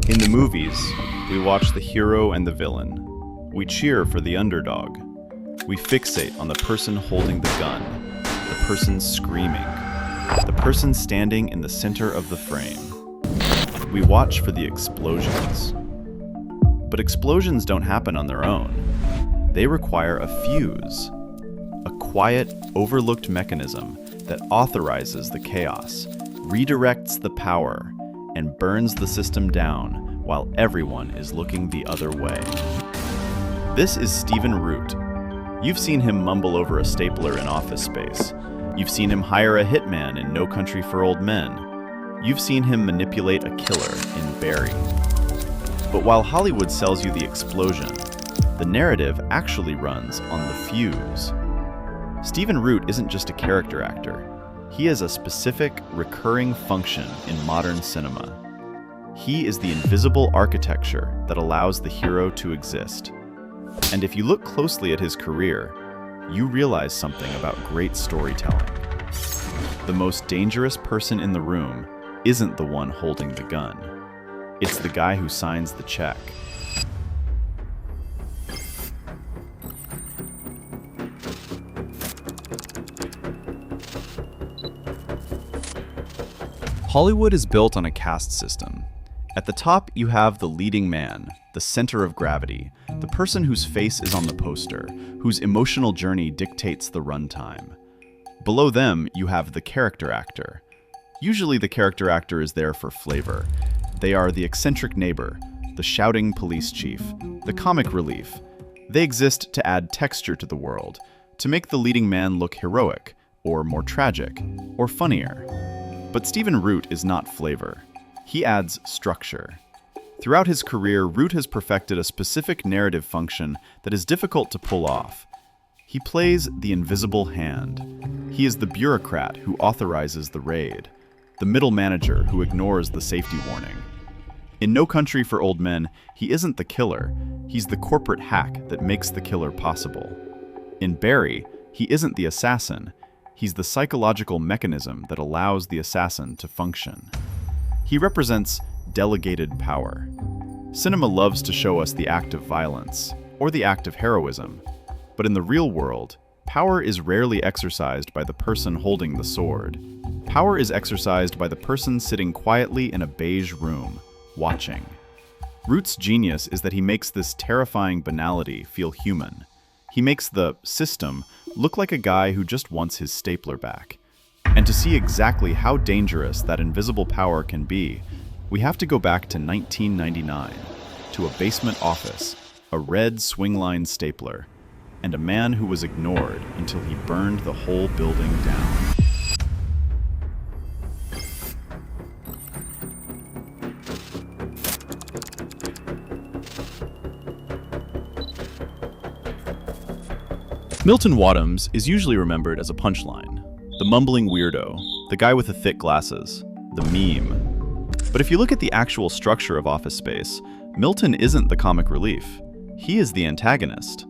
In the movies, we watch the hero and the villain. We cheer for the underdog. We fixate on the person holding the gun, the person screaming, the person standing in the center of the frame. We watch for the explosions. But explosions don't happen on their own. They require a fuse, a quiet, overlooked mechanism that authorizes the chaos, redirects the power, and burns the system down while everyone is looking the other way. This is Stephen Root. You've seen him mumble over a stapler in Office Space. You've seen him hire a hitman in No Country for Old Men. You've seen him manipulate a killer in Barry. But while Hollywood sells you the explosion, the narrative actually runs on the fuse. Stephen Root isn't just a character actor. He is a specific, recurring function in modern cinema. He is the invisible architecture that allows the hero to exist. And if you look closely at his career, you realize something about great storytelling. The most dangerous person in the room isn't the one holding the gun. It's the guy who signs the check. Hollywood is built on a caste system. At the top, you have the leading man, the center of gravity, the person whose face is on the poster, whose emotional journey dictates the runtime. Below them, you have the character actor. Usually the character actor is there for flavor. They are the eccentric neighbor, the shouting police chief, the comic relief. They exist to add texture to the world, to make the leading man look heroic, or more tragic, or funnier. But Stephen Root is not flavor. He adds structure. Throughout his career, Root has perfected a specific narrative function that is difficult to pull off. He plays the invisible hand. He is the bureaucrat who authorizes the raid, the middle manager who ignores the safety warning. In No Country for Old Men, he isn't the killer. He's the corporate hack that makes the killer possible. In Barry, he isn't the assassin. He's the psychological mechanism that allows the assassin to function. He represents delegated power. Cinema loves to show us the act of violence, or the act of heroism. But in the real world, power is rarely exercised by the person holding the sword. Power is exercised by the person sitting quietly in a beige room, watching. Root's genius is that he makes this terrifying banality feel human. He makes the system look like a guy who just wants his stapler back. And to see exactly how dangerous that invisible power can be, we have to go back to 1999, to a basement office, a red swing-line stapler, and a man who was ignored until he burned the whole building down. Milton Wadhams is usually remembered as a punchline, the mumbling weirdo, the guy with the thick glasses, the meme. But if you look at the actual structure of Office Space, Milton isn't the comic relief. He is the antagonist.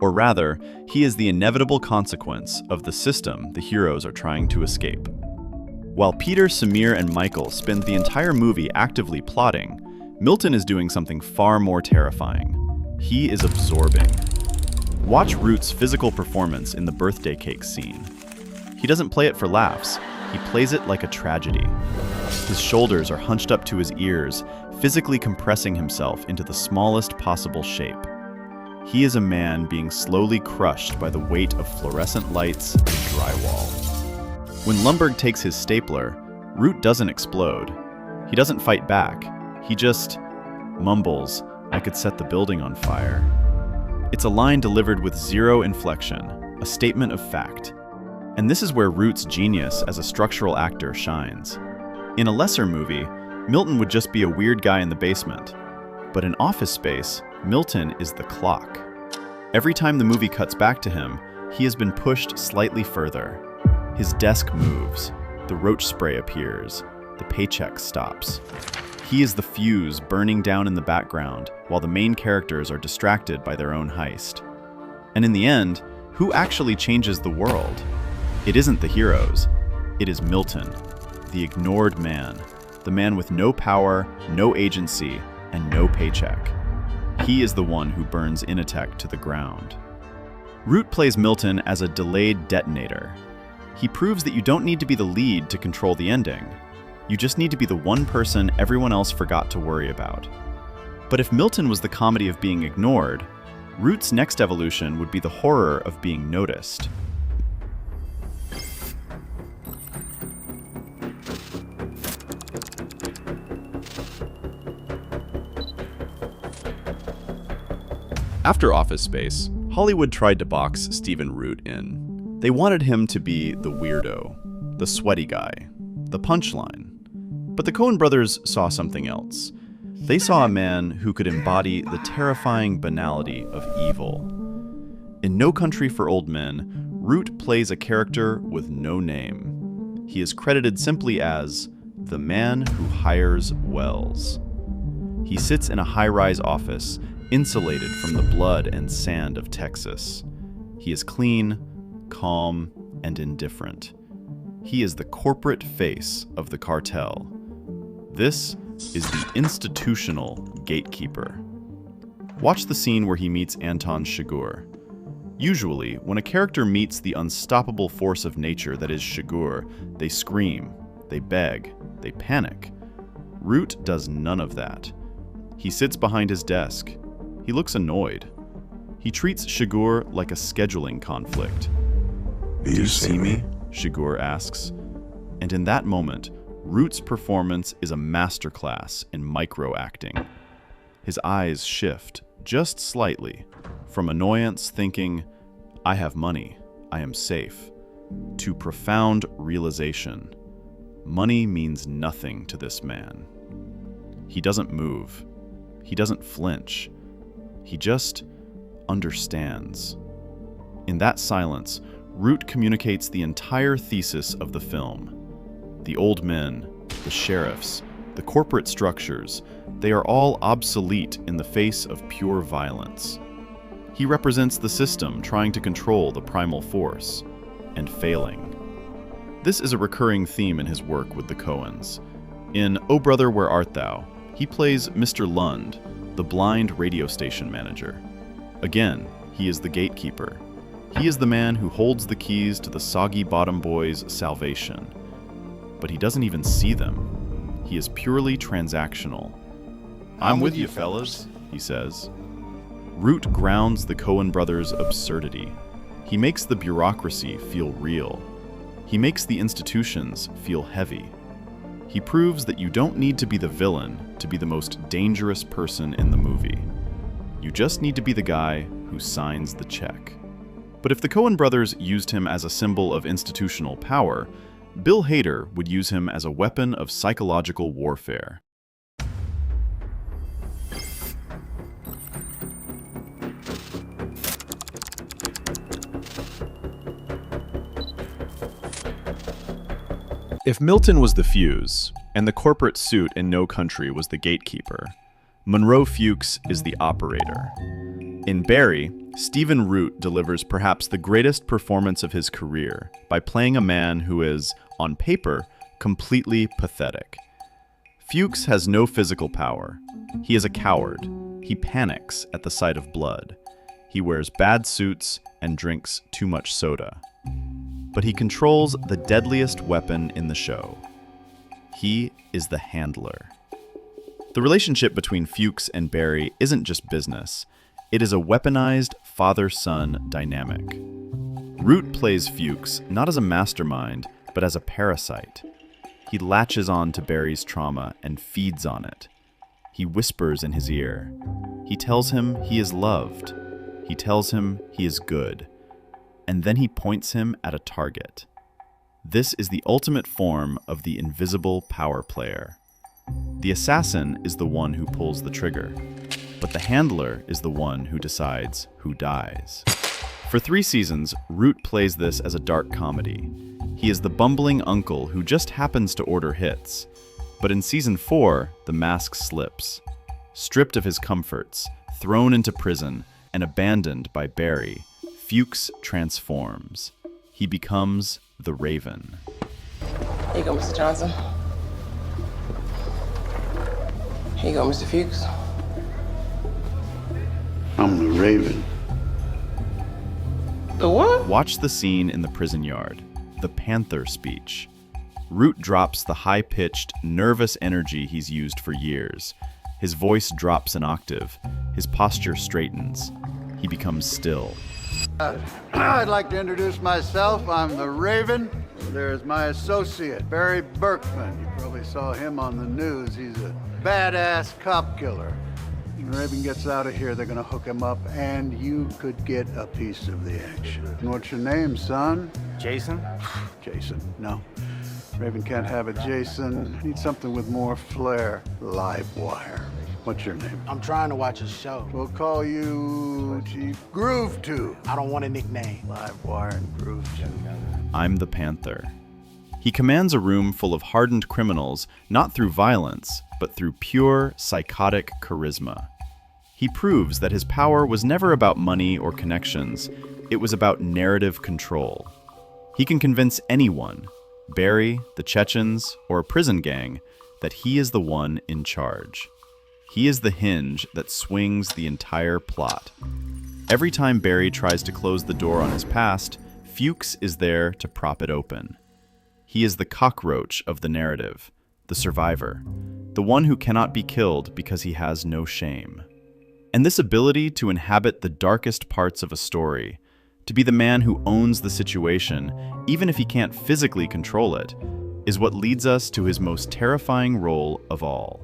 Or rather, he is the inevitable consequence of the system the heroes are trying to escape. While Peter, Samir, and Michael spend the entire movie actively plotting, Milton is doing something far more terrifying. He is absorbing. Watch Root's physical performance in the birthday cake scene. He doesn't play it for laughs. He plays it like a tragedy. His shoulders are hunched up to his ears, physically compressing himself into the smallest possible shape. He is a man being slowly crushed by the weight of fluorescent lights and drywall. When Lumbergh takes his stapler, Root doesn't explode. He doesn't fight back. He just mumbles, "I could set the building on fire." It's a line delivered with zero inflection, a statement of fact. And this is where Root's genius as a structural actor shines. In a lesser movie, Milton would just be a weird guy in the basement. But in Office Space, Milton is the clock. Every time the movie cuts back to him, he has been pushed slightly further. His desk moves, the roach spray appears, the paycheck stops. He is the fuse burning down in the background while the main characters are distracted by their own heist. And in the end, who actually changes the world? It isn't the heroes. It is Milton, the ignored man, the man with no power, no agency, and no paycheck. He is the one who burns Initech to the ground. Root plays Milton as a delayed detonator. He proves that you don't need to be the lead to control the ending. You just need to be the one person everyone else forgot to worry about. But if Milton was the comedy of being ignored, Root's next evolution would be the horror of being noticed. After Office Space, Hollywood tried to box Stephen Root in. They wanted him to be the weirdo, the sweaty guy, the punchline. But the Coen brothers saw something else. They saw a man who could embody the terrifying banality of evil. In No Country for Old Men, Root plays a character with no name. He is credited simply as the man who hires Wells. He sits in a high-rise office, insulated from the blood and sand of Texas. He is clean, calm, and indifferent. He is the corporate face of the cartel. This is the institutional gatekeeper. Watch the scene where he meets Anton Chigurh. Usually, when a character meets the unstoppable force of nature that is Chigurh, they scream, they beg, they panic. Root does none of that. He sits behind his desk. He looks annoyed. He treats Chigurh like a scheduling conflict. Do you see me? Chigurh asks. And in that moment, Root's performance is a masterclass in micro-acting. His eyes shift, just slightly, from annoyance thinking, I have money, I am safe, to profound realization. Money means nothing to this man. He doesn't move. He doesn't flinch. He just understands. In that silence, Root communicates the entire thesis of the film. The old men, the sheriffs, the corporate structures, they are all obsolete in the face of pure violence. He represents the system trying to control the primal force, and failing. This is a recurring theme in his work with the Coens. In Oh Brother, Where Art Thou?, he plays Mr. Lund, the blind radio station manager. Again, he is the gatekeeper. He is the man who holds the keys to the Soggy Bottom Boys' salvation. But he doesn't even see them. He is purely transactional. I'm with you, fellas, he says. Root grounds the Coen brothers' absurdity. He makes the bureaucracy feel real. He makes the institutions feel heavy. He proves that you don't need to be the villain to be the most dangerous person in the movie. You just need to be the guy who signs the check. But if the Coen brothers used him as a symbol of institutional power, Bill Hader would use him as a weapon of psychological warfare. If Milton was the fuse, and the corporate suit in No Country was the gatekeeper, Monroe Fuches is the operator. In Barry, Stephen Root delivers perhaps the greatest performance of his career by playing a man who is, on paper, completely pathetic. Fuches has no physical power. He is a coward. He panics at the sight of blood. He wears bad suits and drinks too much soda. But he controls the deadliest weapon in the show. He is the handler. The relationship between Fuches and Barry isn't just business. It is a weaponized father-son dynamic. Root plays Fuches not as a mastermind, but as a parasite. He latches on to Barry's trauma and feeds on it. He whispers in his ear. He tells him he is loved. He tells him he is good. And then he points him at a target. This is the ultimate form of the invisible power player. The assassin is the one who pulls the trigger, but the handler is the one who decides who dies. For 3 seasons, Root plays this as a dark comedy. He is the bumbling uncle who just happens to order hits. But in season 4, the mask slips. Stripped of his comforts, thrown into prison, and abandoned by Barry, Fuches transforms. He becomes the Raven. Here you go, Mr. Johnson. Here you go, Mr. Fuches. I'm the Raven. The what? Watch the scene in the prison yard, the Panther speech. Root drops the high-pitched, nervous energy he's used for years. His voice drops an octave. His posture straightens. He becomes still. I'd like to introduce myself. I'm the Raven. There's my associate, Barry Berkman. You probably saw him on the news. He's a badass cop killer. When Raven gets out of here, they're gonna hook him up, and you could get a piece of the action. And what's your name, son? Jason? Jason. No. Raven can't have it, Jason. Need something with more flair. Live wire. What's your name? I'm trying to watch a show. We'll call you Chief Groove 2. I don't want a nickname. Live wire and Groove 2. I'm the Panther. He commands a room full of hardened criminals, not through violence, but through pure, psychotic charisma. He proves that his power was never about money or connections. It was about narrative control. He can convince anyone, Barry, the Chechens, or a prison gang, that he is the one in charge. He is the hinge that swings the entire plot. Every time Barry tries to close the door on his past, Fuches is there to prop it open. He is the cockroach of the narrative, the survivor, the one who cannot be killed because he has no shame. And this ability to inhabit the darkest parts of a story, to be the man who owns the situation, even if he can't physically control it, is what leads us to his most terrifying role of all.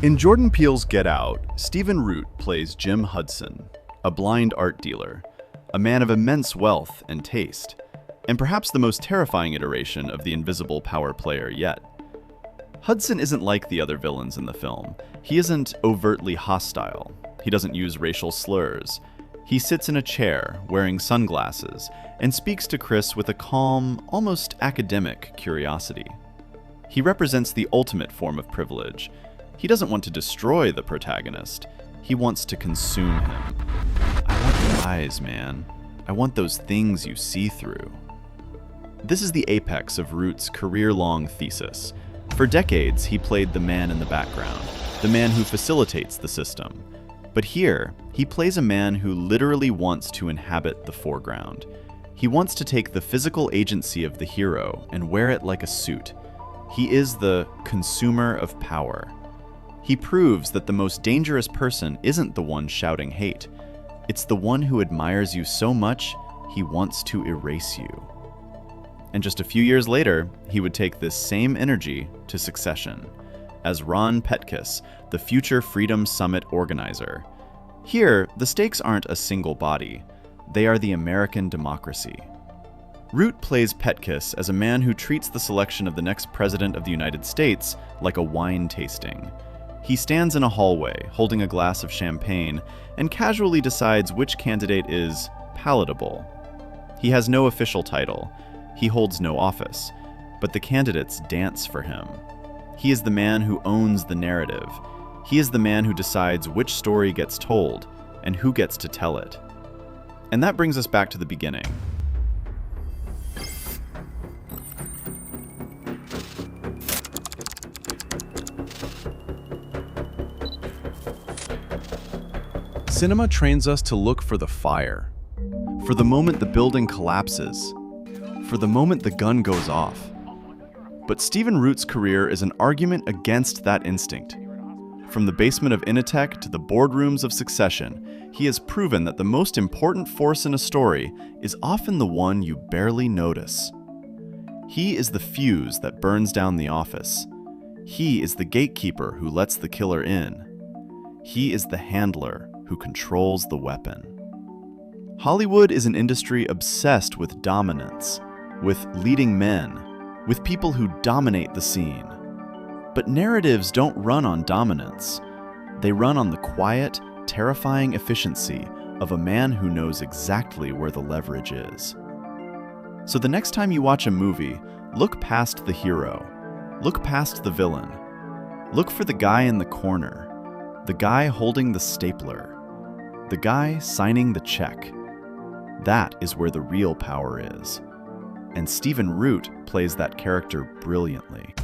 In Jordan Peele's Get Out, Stephen Root plays Jim Hudson, a blind art dealer, a man of immense wealth and taste, and perhaps the most terrifying iteration of the invisible power player yet. Hudson isn't like the other villains in the film. He isn't overtly hostile. He doesn't use racial slurs. He sits in a chair, wearing sunglasses, and speaks to Chris with a calm, almost academic curiosity. He represents the ultimate form of privilege. He doesn't want to destroy the protagonist. He wants to consume him. I want the eyes, man. I want those things you see through. This is the apex of Root's career-long thesis. For decades, he played the man in the background, the man who facilitates the system. But here, he plays a man who literally wants to inhabit the foreground. He wants to take the physical agency of the hero and wear it like a suit. He is the consumer of power. He proves that the most dangerous person isn't the one shouting hate. It's the one who admires you so much, he wants to erase you. And just a few years later, he would take this same energy to Succession, as Ron Petkus, the future Freedom Summit organizer. Here, the stakes aren't a single body. They are the American democracy. Root plays Petkus as a man who treats the selection of the next president of the United States like a wine tasting. He stands in a hallway, holding a glass of champagne, and casually decides which candidate is palatable. He has no official title. He holds no office. But the candidates dance for him. He is the man who owns the narrative. He is the man who decides which story gets told and who gets to tell it. And that brings us back to the beginning. Cinema trains us to look for the fire, for the moment the building collapses, for the moment the gun goes off. But Stephen Root's career is an argument against that instinct. From the basement of Initech to the boardrooms of Succession, he has proven that the most important force in a story is often the one you barely notice. He is the fuse that burns down the office. He is the gatekeeper who lets the killer in. He is the handler who controls the weapon. Hollywood is an industry obsessed with dominance, with leading men, with people who dominate the scene. But narratives don't run on dominance. They run on the quiet, terrifying efficiency of a man who knows exactly where the leverage is. So the next time you watch a movie, look past the hero. Look past the villain. Look for the guy in the corner, the guy holding the stapler. The guy signing the check. That is where the real power is. And Stephen Root plays that character brilliantly.